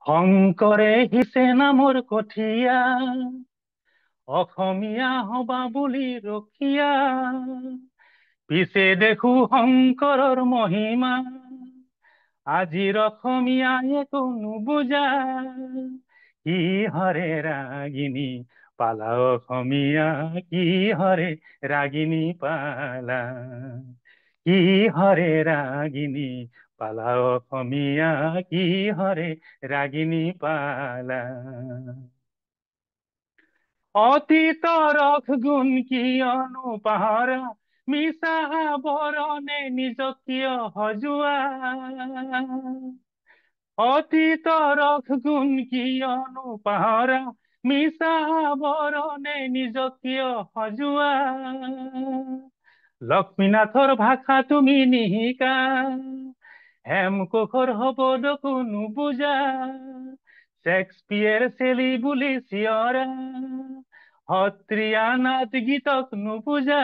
শংকৰে সিঁচে নামৰ কঠীয়া, অসমীয়া হবা বুলি ৰখীয়া। পিছে দেখো শংকৰৰ মহিমা, আজিৰ অসমীয়াই একো নুবুজা। কিহৰে ৰাগিনী পালা অসমীয়া, কিহৰে ৰাগিনী পালা, কিহৰে ৰাগিনী পালা অসমীয়া, কিহৰে ৰাগিনী পালা। অতীতৰ গুণ কিয়নো পাহৰা, মিছা বৰণে নিজক কিয় সজোৱা। অতীতৰ গুণ কিয়নো পাহৰা, মিছা বৰণে নিজক কিয় সজোৱা। লক্ষ্মীনাথৰ ভাষা তুমি নিশিকা, হেমকোষৰ শব্দকো নুবুজা। শ্বেক্সপিয়েৰ চেলি বুলি চিঞৰা, সত্ৰীয়া নাট গীতক নুবুজা।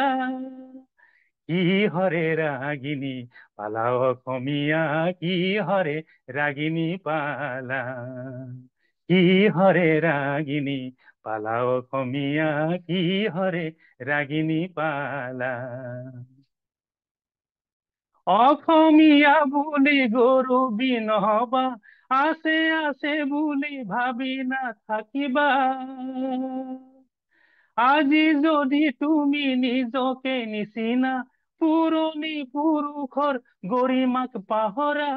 কিহৰে ৰাগিনী পালা অসমীয়া, কিহৰে ৰাগিনী পালা, কিহৰে ৰাগিনী পালা অসমীয়া, কিহৰে ৰাগিনী পালা। অসমীয়া বুলি গৌৰৱী নহবা, আছে আছে বুলি ভাবি নাথাকিবা। আজি যদি তুমি নিজকে নিচিনা, পুৰণি পুৰুষৰ গৰিমাক পাহৰা।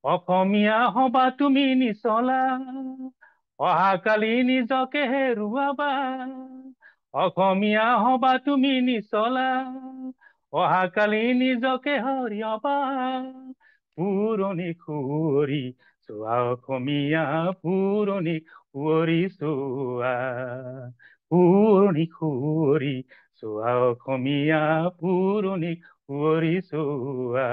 অসমীয়া হবা তুমি নিচলা, অহাকালি নিজকে হেৰুৱাবা। অসমীয়া হবা তুমি নিচলা, অহাকালি নিজকে হৰিয়াবা। পুৰণি সুঁৱৰি চোৱা অসমীয়া, পুৰণি সুঁৱৰি চোৱা। পুৰণি সুঁৱৰি চোৱা অসমীয়া, পুৰণি সুঁৱৰি চোৱা।